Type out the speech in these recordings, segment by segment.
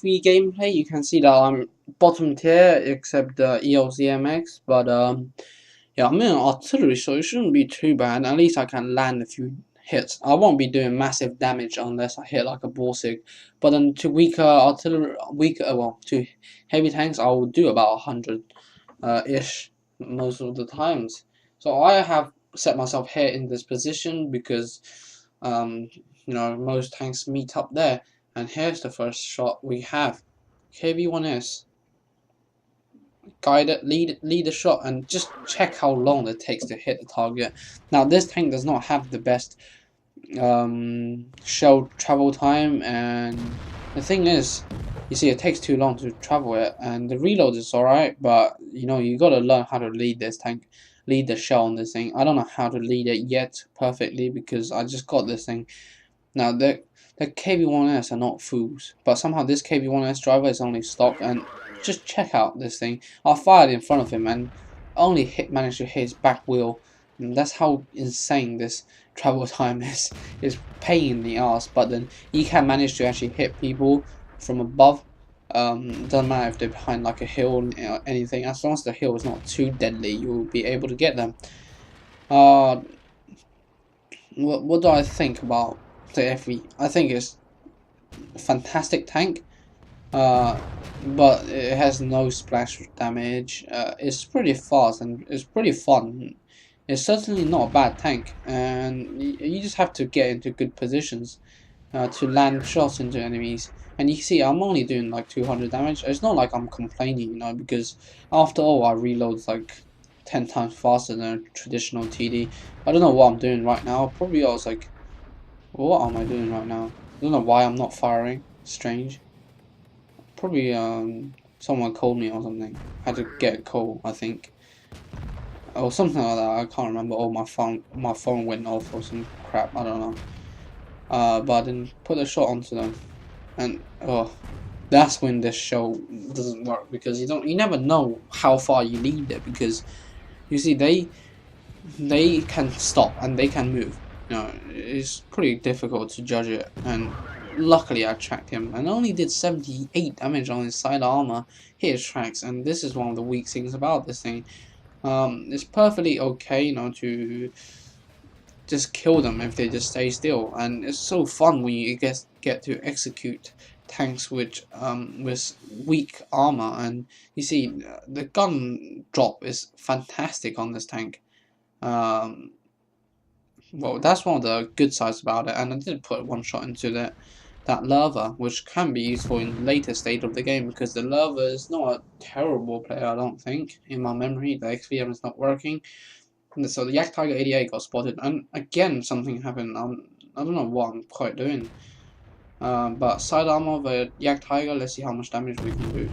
FV gameplay, you can see that I'm bottom tier except the ELZMX, but yeah, I'm in artillery, so it shouldn't be too bad. At least I can land a few hits. I won't be doing massive damage unless I hit like a Borsig, but then to weaker artillery, to heavy tanks, I will do about 100 ish most of the times. So I have set myself here in this position because most tanks meet up there. And here's the first shot we have. KV1S. Guide it, lead the shot, and just check how long it takes to hit the target. Now this tank does not have the best shell travel time, and the thing is, you see, it takes too long to travel it, and the reload is alright, but you gotta learn how to lead this tank, lead the shell on this thing. I don't know how to lead it yet perfectly because I just got this thing. Now the KV1S are not fools, but somehow this KV1S driver is only stock, and just check out this thing. I fired in front of him and only managed to hit his back wheel. And that's how insane this travel time is. It's pain in the ass, but then you can manage to actually hit people from above. Doesn't matter if they're behind like a hill or anything. As long as the hill is not too deadly, you will be able to get them. What do I think about the FV? I think it's a fantastic tank. But it has no splash damage. It's pretty fast and it's pretty fun. It's certainly not a bad tank, and you just have to get into good positions to land shots into enemies. And you see, I'm only doing like 200 damage. It's not like I'm complaining, because after all, I reload like 10 times faster than a traditional TD. I don't know what I'm doing right now. Probably I was like, what am I doing right now? I don't know why I'm not firing. Strange. Probably someone called me or something. I had to get a call, I think, or something like that. I can't remember. Oh, my phone went off or some crap. I don't know. But I didn't put a shot onto them, and that's when this show doesn't work, because you never know how far you lead it, because you see they can stop and they can move. It's pretty difficult to judge it, and luckily I tracked him and only did 78 damage on his side armor, hit his tracks, and this is one of the weak things about this thing. It's perfectly okay, to just kill them if they just stay still, and it's so fun when you get to execute tanks with weak armor. And you see, the gun drop is fantastic on this tank. Well, that's one of the good sides about it, and I did put one shot into that lava, which can be useful in the later stage of the game, because the lava is not a terrible player, I don't think. In my memory, the XVM is not working. And so the Yak Tiger 88 got spotted, and again something happened. I don't know what I'm quite doing. But side armor of a Yak Tiger, let's see how much damage we can do.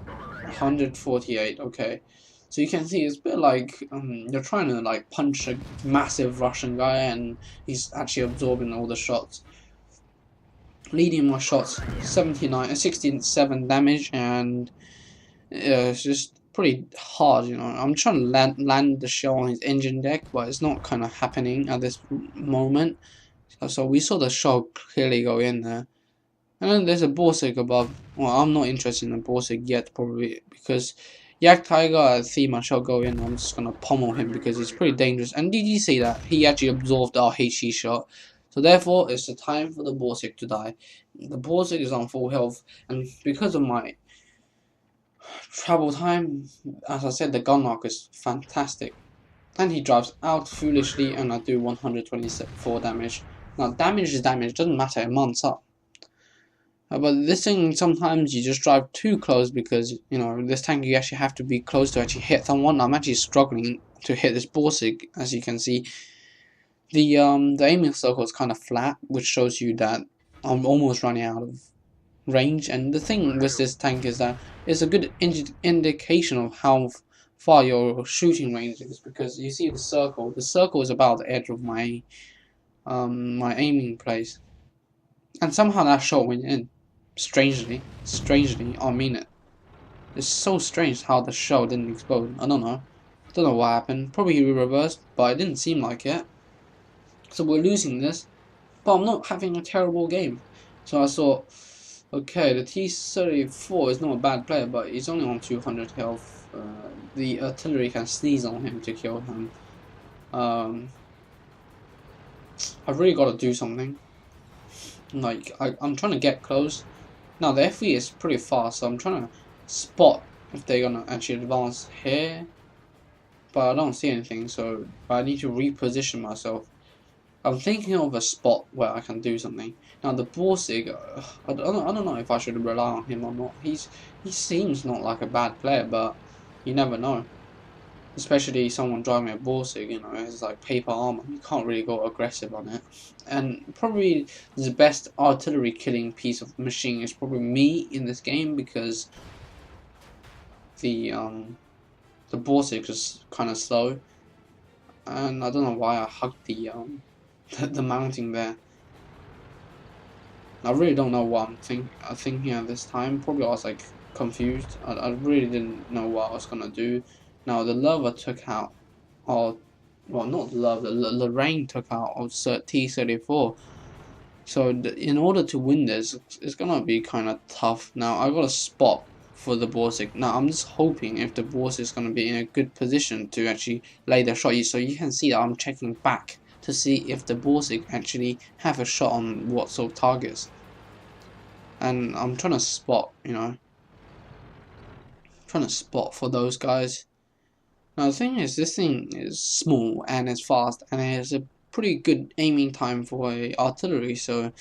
148, okay. So you can see it's a bit like you're trying to like punch a massive Russian guy, and he's actually absorbing all the shots. Leading my shots, 67 damage, and it's just pretty hard. I'm trying to land the shell on his engine deck, but it's not kind of happening at this moment. So we saw the shell clearly go in there. And then there's a Borsig above. Well, I'm not interested in a Borsig yet, probably, because Yak Tiger, I see my shot go in, I'm just gonna pummel him because he's pretty dangerous. And did you see that? He actually absorbed our HE shot. So therefore, it's the time for the Borsig to die. The Borsig is on full health, and because of my travel time, as I said, the gun mark is fantastic. And he drives out foolishly, and I do 124 damage. Now, damage is damage, doesn't matter, it mounts up. But this thing, sometimes you just drive too close, because this tank you actually have to be close to actually hit someone. I'm actually struggling to hit this Borsig, as you can see. The aiming circle is kind of flat, which shows you that I'm almost running out of range. And the thing with this tank is that it's a good indication of how far your shooting range is, because you see the circle. The circle is about the edge of my my aiming place, and somehow that shot went in. Strangely, I mean it. It's so strange how the shell didn't explode. I don't know what happened. Probably reversed, but it didn't seem like it. So we're losing this, but I'm not having a terrible game. So I thought, Okay, the T-34 is not a bad player, but he's only on 200 health. The artillery can sneeze on him to kill him. I've really got to do something. Like, I'm trying to get close. Now, the FV is pretty fast, so I'm trying to spot if they're going to actually advance here. But I don't see anything, so I need to reposition myself. I'm thinking of a spot where I can do something. Now the Borsig, I don't know if I should rely on him or not. He seems not like a bad player, but you never know. Especially someone driving a Borsig, you know, it's like paper armor. You can't really go aggressive on it. And probably the best artillery killing piece of machine is probably me in this game, because the Borsig is kind of slow, and I don't know why I hugged the mounting there. I really don't know what I'm thinking at this time. Probably I was like confused. I really didn't know what I was gonna do. Now the Lover took out, or well, not the Lover, the Lorraine took out of T-34. So in order to win this, it's gonna be kind of tough. Now I got a spot for the Borsig. Now I'm just hoping if the Borsig is gonna be in a good position to actually lay the shot. So you can see that I'm checking back to see if the Borsig actually have a shot on what sort of targets. And I'm trying to spot, you know, trying to spot for those guys. Now the thing is, this thing is small and it's fast and it has a pretty good aiming time for artillery, so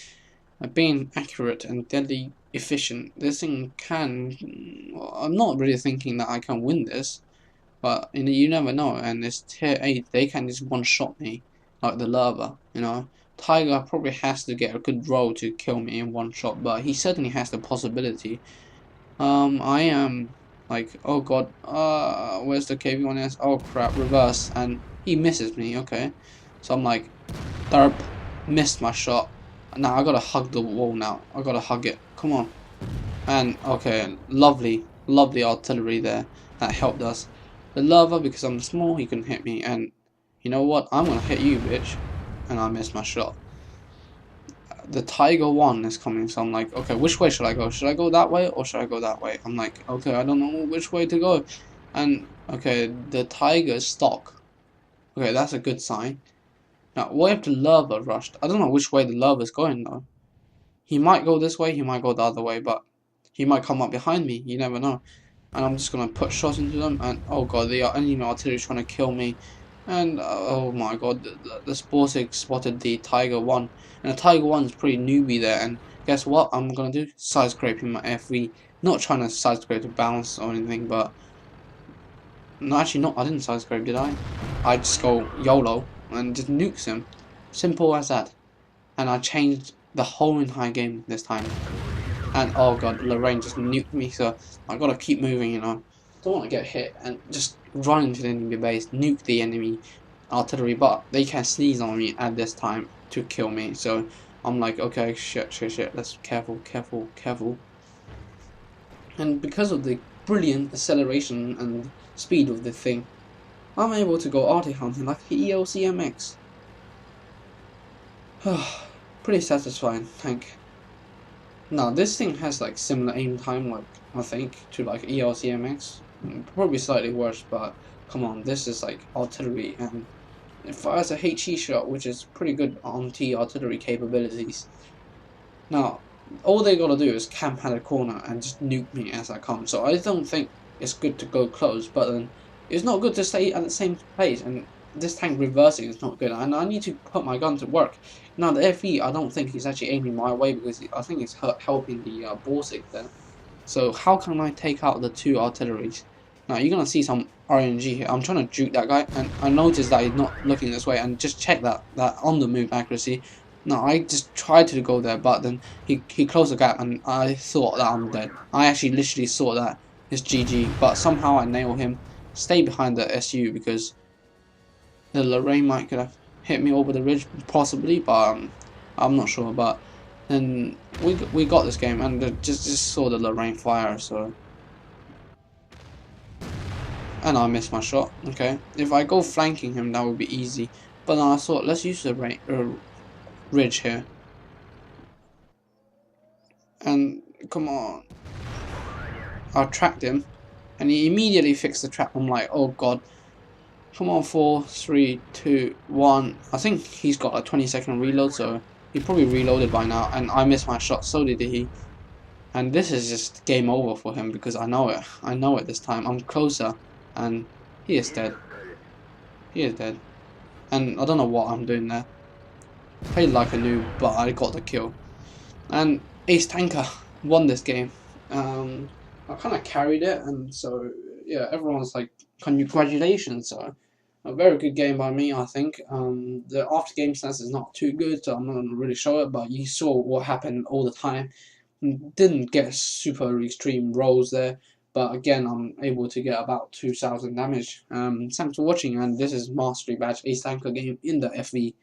being accurate and deadly efficient, this thing can, well, I'm not really thinking that I can win this, but you never know. And this tier 8, they can just one-shot me like the Lava, you know. Tiger probably has to get a good roll to kill me in one shot, but he certainly has the possibility. I am like, oh god, where's the KV1S? Oh crap, reverse, and he misses me. Okay, so I'm like, derp, missed my shot. Now I gotta hug the wall. Now I gotta hug it. Come on, and okay, lovely artillery there that helped us. The Lava, because I'm small, he can hit me, and you know what? I'm gonna hit you, bitch. And I missed my shot. The Tiger 1 is coming, so I'm like, okay, which way should I go? Should I go that way or should I go that way? I'm like, okay, I don't know which way to go. And okay, the Tiger stock. Okay, that's a good sign. Now, what if the Lava rushed? I don't know which way the Lava is going though. He might go this way, he might go the other way, but he might come up behind me. You never know. And I'm just gonna put shots into them, and oh god, the enemy artillery is trying to kill me. And oh my god, the Borsig spotted the Tiger 1. And the Tiger 1 is pretty newbie there. And guess what I'm gonna do? Side scraping my FV. Not trying to side scrape to bounce or anything, but no, actually not. I didn't side scrape, did I? I just go YOLO and just nukes him. Simple as that. And I changed the whole entire game this time. And oh god, Lorraine just nuked me, so I gotta keep moving, you know. Don't want to get hit and just run into the enemy base, nuke the enemy artillery, but they can sneeze on me at this time to kill me. So I'm like, okay, shit, let's careful. And because of the brilliant acceleration and speed of the thing, I'm able to go arty hunting like the EOCMX. Pretty satisfying, thank. Now this thing has like similar aim time, like I think, to like ELCMX. Probably slightly worse, but come on, this is like artillery and it fires a HE shot, which is pretty good on T artillery capabilities. Now, all they gotta do is camp at a corner and just nuke me as I come. So I don't think it's good to go close, but then it's not good to stay at the same place. And this tank reversing is not good, and I need to put my gun to work. Now the FE, I don't think he's actually aiming my way, because I think he's helping the Borsig there. So how can I take out the two artilleries? Now you're gonna see some RNG here. I'm trying to juke that guy, and I noticed that he's not looking this way, and just check that on the move accuracy. Now I just tried to go there, but then he closed the gap, and I thought that I'm dead. I actually literally thought that it's GG, but somehow I nailed him. Stay behind the SU, because the Lorraine might could have hit me over the ridge possibly, but I'm not sure. But then we got this game, and just saw the Lorraine fire, so. And I missed my shot. Okay, if I go flanking him, that would be easy. But then I thought, let's use the ridge here. And Come on. I tracked him, and he immediately fixed the trap. I'm like, oh god. Come on, 4, 3, 2, 1. I think he's got a 20-second reload, so he probably reloaded by now, and I missed my shot, so did he. And this is just game over for him, because I know it. I know it this time. I'm closer, and he is dead. He is dead. And I don't know what I'm doing there. Played like a noob, but I got the kill. And Ace Tanker won this game. I kind of carried it, and so yeah, everyone's like, congratulations. So a very good game by me, I think. The after game stats is not too good, so I'm not gonna really show it. But you saw what happened all the time. Didn't get super extreme rolls there, but again, I'm able to get about 2,000 damage. Thanks for watching, and this is Mastery Badge Ace Tanker game in the FV.